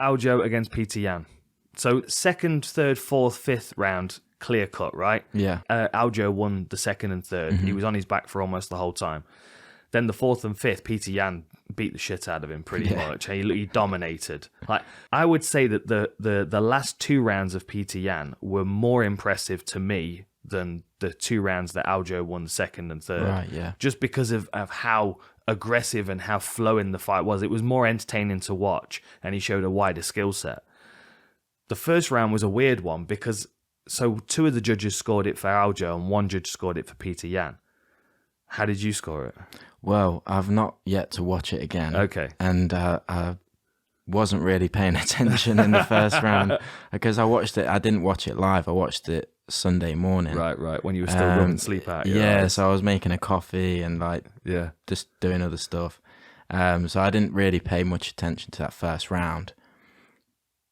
Aljo against Petr Yan. So second, third, fourth, fifth round, clear cut, right? Yeah. Aljo won the second and third. He was on his back for almost the whole time. Then the fourth and fifth, Petr Yan beat the shit out of him pretty much. He dominated. Like, I would say that the last 2 rounds of Petr Yan were more impressive to me than the 2 rounds that Aljo won the second and third. Right, yeah. Just because of how aggressive and how flowing the fight was. It was more entertaining to watch, and he showed a wider skill set. The first round was a weird one because 2 of the judges scored it for Aljo and 1 judge scored it for Petr Yan. How did you score it? Well, I've not yet to watch it again. Okay. And I wasn't really paying attention in the first round because I didn't watch it live. I watched it Sunday morning. Right. When you were still rubbing sleep out. Yeah, so I was making a coffee and just doing other stuff. So I didn't really pay much attention to that first round.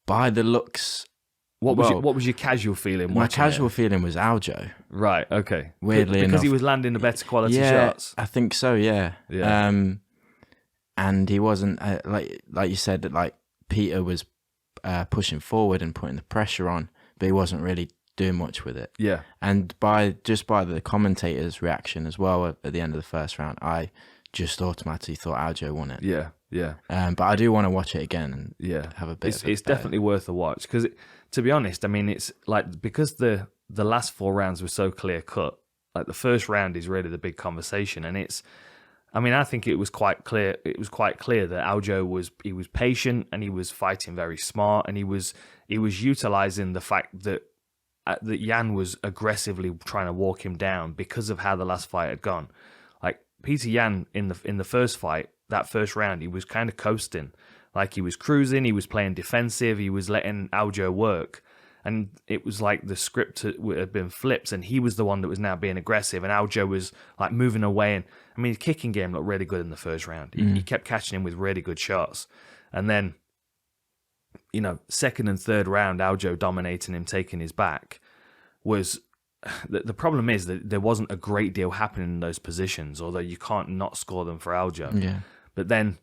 By the looks... What was your casual feeling? My casual feeling was Aljo. Right, okay. Weirdly enough. Because he was landing the better quality shots? I think so, yeah. And he wasn't, like you said, like Petr was pushing forward and putting the pressure on, but he wasn't really doing much with it. Yeah. And by the commentator's reaction as well at the end of the first round, I just automatically thought Aljo won it. Yeah. But I do want to watch it again and have a bit. It's definitely worth a watch because, to be honest, I mean, it's like because the last 4 rounds were so clear cut. Like the first round is really the big conversation, and I think it was quite clear. It was quite clear that Aljo was patient and he was fighting very smart, and he was utilizing the fact that Yan was aggressively trying to walk him down because of how the last fight had gone. Like Petr Yan in the first fight, that first round, he was kind of coasting. Like he was cruising, he was playing defensive, he was letting Aljo work. And it was like the script had been flipped, and he was the one that was now being aggressive, and Aljo was like moving away. And I mean, his kicking game looked really good in the first round. He kept catching him with really good shots. And then, second and third round, Aljo dominating him, taking his back, was... The problem is that there wasn't a great deal happening in those positions, although you can't not score them for Aljo. Yeah. But then,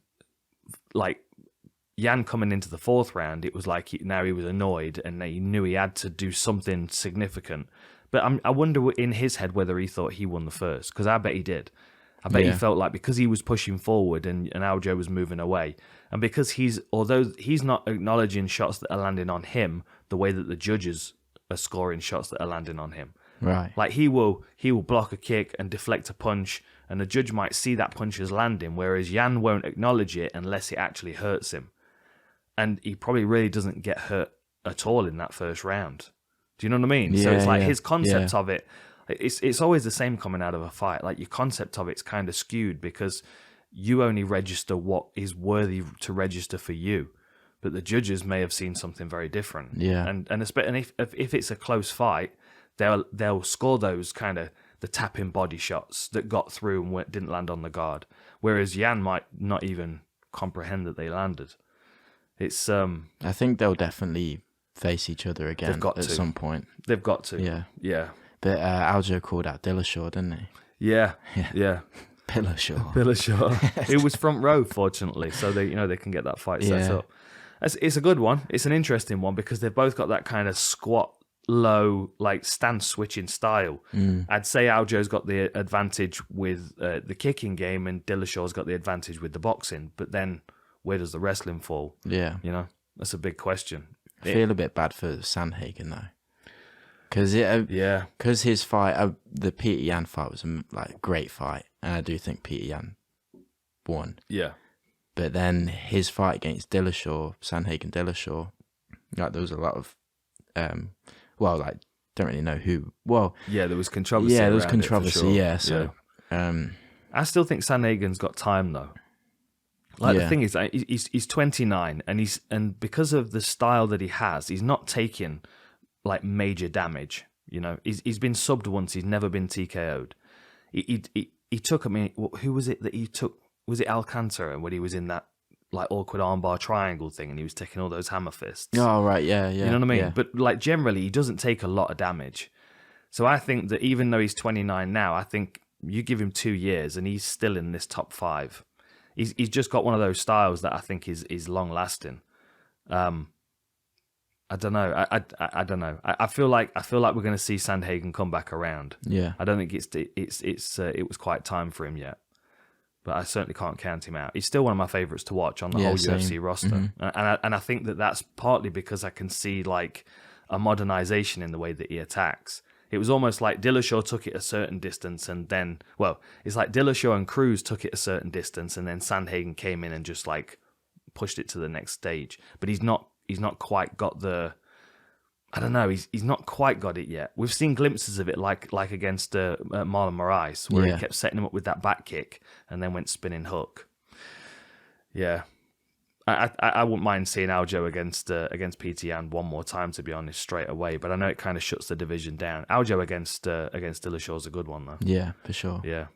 like, Yan coming into the fourth round, it was like now he was annoyed and he knew he had to do something significant. But I wonder in his head whether he thought he won the first, because I bet he did. I bet he felt like because he was pushing forward and Aljo was moving away, and because although he's not acknowledging shots that are landing on him the way that the judges are scoring shots that are landing on him. Right. Like he will block a kick and deflect a punch, and the judge might see that punch as landing, whereas Yan won't acknowledge it unless it actually hurts him. And he probably really doesn't get hurt at all in that first round. Do you know what I mean? So it's like his concept of it, it's always the same coming out of a fight. Like your concept of it's kind of skewed because you only register what is worthy to register for you. But the judges may have seen something very different. Yeah. And if it's a close fight, they'll score those kind of the tapping body shots that got through and didn't land on the guard, whereas Yan might not even comprehend that they landed. It's I think they'll definitely face each other again at some point. They've got to. Yeah. But Aljo called out Dillashaw, didn't he? Yeah. Dillashaw. It was front row, fortunately, so they can get that fight set up. It's a good one. It's an interesting one because they've both got that kind of squat, low, like stance switching style. I'd say Aljo's got the advantage with the kicking game, and Dillashaw's got the advantage with the boxing. But then, where does the wrestling fall? Yeah, that's a big question. I feel a bit bad for Sandhagen though, because his fight, the Petr Yan fight was a great fight, and I do think Petr Yan won. Yeah. But then his fight against Sandhagen-Dillashaw, like there was a lot of, don't really know who. Well, yeah, there was controversy. Yeah, there was controversy. Sure. Yeah, so I still think Sandhagen's got time though. The thing is, he's 29, and because of the style that he has, he's not taking like major damage. He's been subbed once. He's never been TKO'd. He took. I mean, who was it that he took? Was it Alcantara when he was in that like awkward armbar triangle thing and he was taking all those hammer fists? Oh, right, yeah. You know what I mean? Yeah. But like generally, he doesn't take a lot of damage. So I think that even though he's 29 now, I think you give him 2 years and he's still in this top 5. He's just got one of those styles that I think is long lasting. I don't know. I don't know. I feel like we're going to see Sandhagen come back around. Yeah. I don't think it was quite time for him yet, but I certainly can't count him out. He's still one of my favorites to watch on the whole same. UFC roster, and I think that's partly because I can see like a modernization in the way that he attacks. It was almost like Dillashaw took it a certain distance, and then, well, it's like Dillashaw and Cruz took it a certain distance, and then Sandhagen came in and just like pushed it to the next stage. But he's not quite got the, I don't know, he's not quite got it yet. We've seen glimpses of it, like against Marlon Moraes, where he kept setting him up with that back kick and then went spinning hook. Yeah. I wouldn't mind seeing Aljo against PT and one more time, to be honest, straight away. But I know it kind of shuts the division down. Aljo against Dillashaw is a good one, though. Yeah, for sure. Yeah.